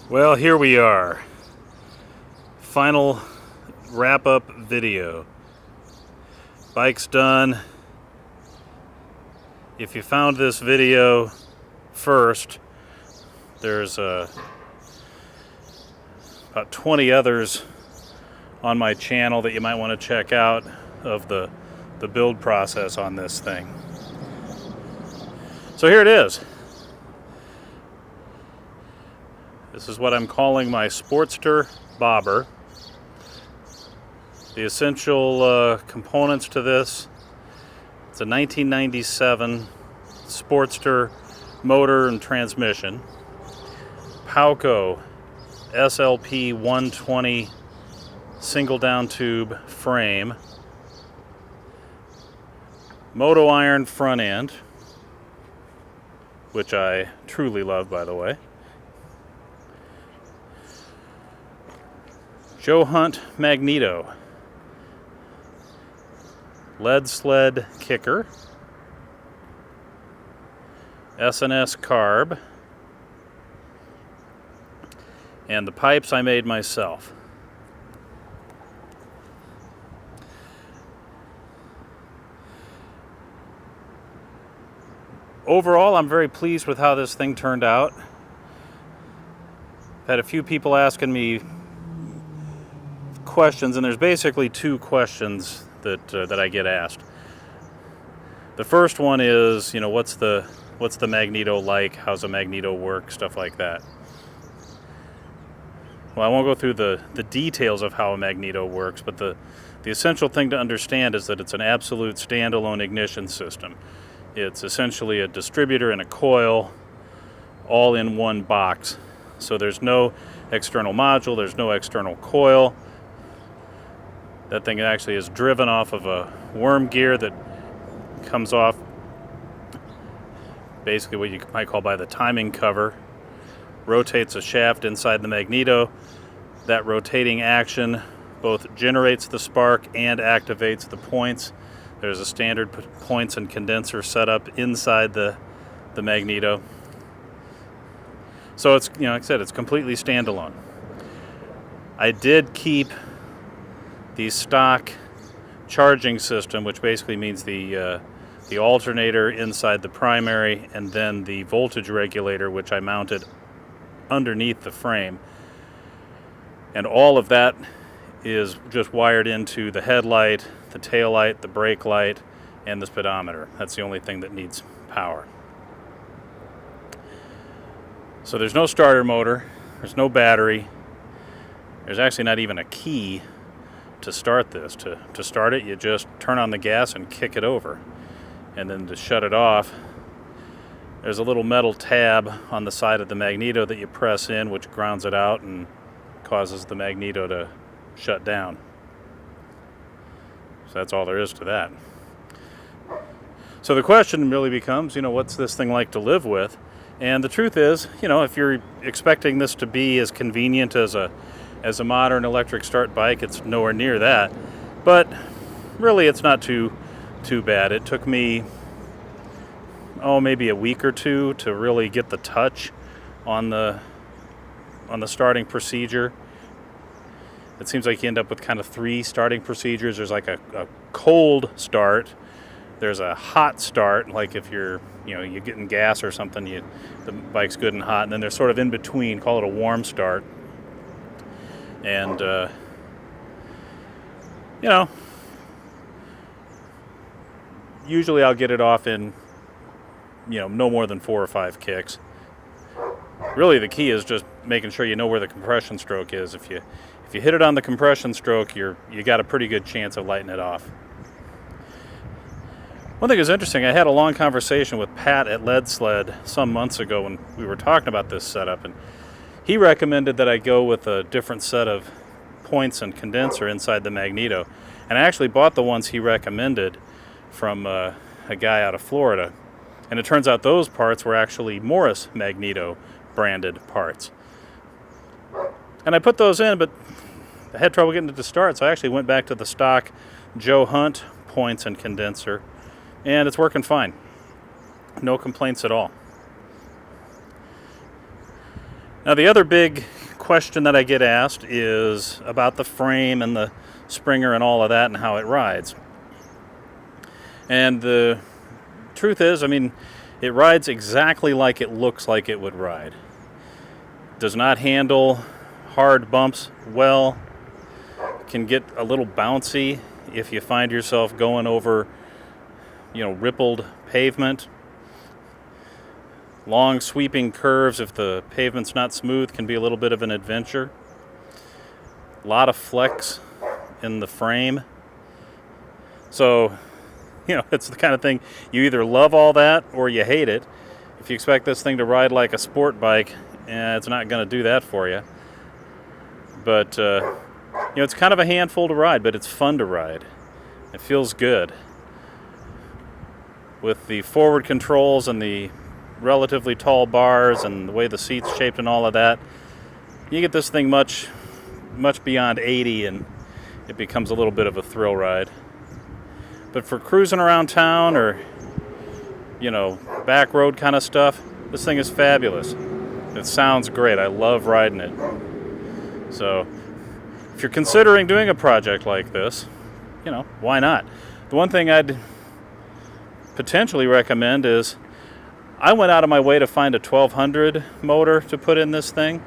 Well, here we are. Final wrap-up video. Bike's done. If you found this video first, there's about 20 others on my channel that you might want to check out of the build process on this thing. So here it is. This is what I'm calling my Sportster Bobber. The essential components to this: it's a 1997 Sportster motor and transmission, Paughco SLP120 single down tube frame, Moto Iron front end, which I truly love, by the way, Hunt Magneto lead sled kicker, S&S Carb, and the pipes I made myself. Overall, I'm very pleased with how this thing turned out. I've had a few people asking me questions, and there's basically two questions that I get asked. The first one is, what's the Magneto like? How's a Magneto work? Stuff like that. Well, I won't go through the details of how a Magneto works, but the essential thing to understand is that it's an absolute standalone ignition system. It's essentially a distributor and a coil all in one box. So there's no external module, there's no external coil. That thing actually is driven off of a worm gear that comes off basically what you might call by the timing cover. Rotates a shaft inside the Magneto. That rotating action both generates the spark and activates the points. There's a standard points and condenser setup inside the Magneto. So it's, like I said, it's completely standalone. I did keep the stock charging system, which basically means the alternator inside the primary, and then the voltage regulator, which I mounted underneath the frame. And all of that is just wired into the headlight, the taillight, the brake light, and the speedometer. That's the only thing that needs power. So there's no starter motor, there's no battery, there's actually not even a key to start this. To start it, you just turn on the gas and kick it over. And then to shut it off, there's a little metal tab on the side of the Magneto that you press in, which grounds it out and causes the Magneto to shut down. So that's all there is to that. So the question really becomes, what's this thing like to live with? And the truth is, if you're expecting this to be as convenient as a modern electric start bike, it's nowhere near that. But really, it's not too bad. It took me, maybe a week or two to really get the touch on the starting procedure. It seems like you end up with kind of three starting procedures. There's like a cold start. There's a hot start, like if you're getting gas or something, the bike's good and hot. And then there's sort of in between, call it a warm start. And, usually I'll get it off in, no more than 4 or 5 kicks. Really, the key is just making sure you know where the compression stroke is. If you hit it on the compression stroke, you got a pretty good chance of lighting it off. One thing is interesting, I had a long conversation with Pat at Lead Sled some months ago when we were talking about this setup, and he recommended that I go with a different set of points and condenser inside the Magneto. And I actually bought the ones he recommended from a guy out of Florida. And it turns out those parts were actually Morris Magneto branded parts. And I put those in, but I had trouble getting it to start, so I actually went back to the stock Hunt points and condenser, and it's working fine. No complaints at all. Now the other big question that I get asked is about the frame and the Springer and all of that and how it rides. And the truth is, I mean, it rides exactly like it looks like it would ride. Does not handle hard bumps well. Can get a little bouncy if you find yourself going over, rippled pavement. Long sweeping curves, if the pavement's not smooth, can be a little bit of an adventure. A lot of flex in the frame. So, it's the kind of thing you either love all that or you hate it. If you expect this thing to ride like a sport bike, it's not going to do that for you. But, it's kind of a handful to ride, but it's fun to ride. It feels good. With the forward controls and the relatively tall bars and the way the seat's shaped and all of that, you get this thing much beyond 80 and it becomes a little bit of a thrill ride. But for cruising around town or, back road kind of stuff, this thing is fabulous. It sounds great. I love riding it. So, if you're considering doing a project like this, why not? The one thing I'd potentially recommend is, I went out of my way to find a 1200 motor to put in this thing.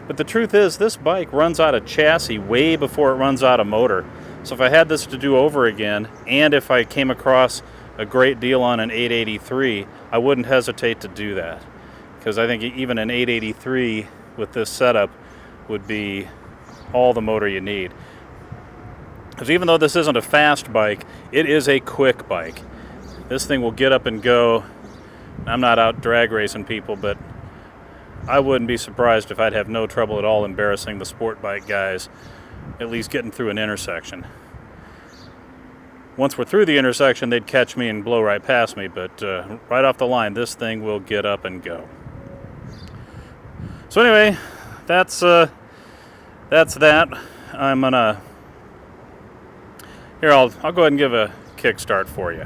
But the truth is, this bike runs out of chassis way before it runs out of motor. So if I had this to do over again, and if I came across a great deal on an 883, I wouldn't hesitate to do that. Because I think even an 883 with this setup would be all the motor you need. Because even though this isn't a fast bike, it is a quick bike. This thing will get up and go. I'm not out drag racing people, but I wouldn't be surprised if I'd have no trouble at all embarrassing the sport bike guys, at least getting through an intersection. Once we're through the intersection, they'd catch me and blow right past me, but right off the line, this thing will get up and go. So anyway, that's that. I'm gonna I'll go ahead and give a kickstart for you.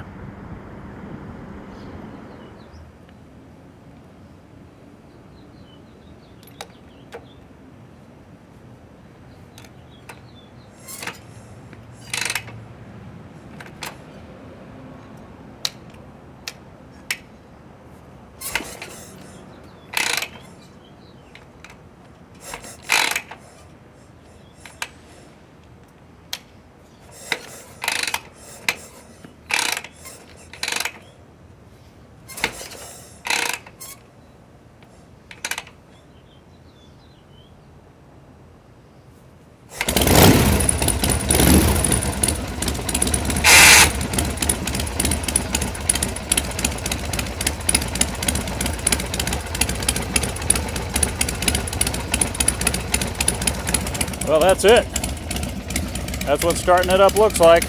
Well, that's it. That's what starting it up looks like.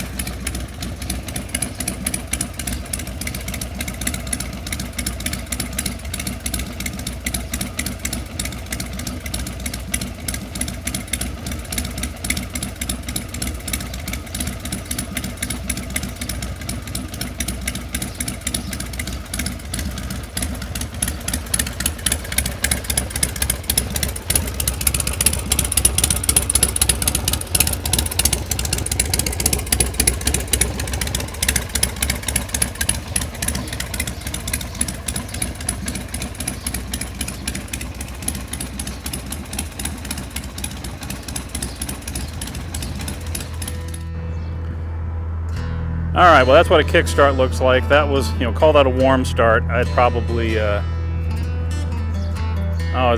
All right, well, that's what a kickstart looks like. That was, call that a warm start. I'd probably, this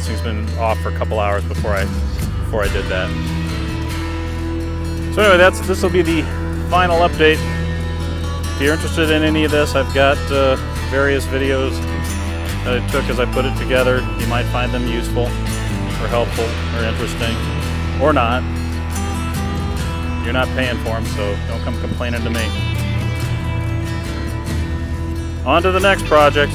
thing's been off for a couple hours before I did that. So anyway, this will be the final update. If you're interested in any of this, I've got various videos that I took as I put it together. You might find them useful or helpful or interesting, or not. You're not paying for them, so don't come complaining to me. On to the next project.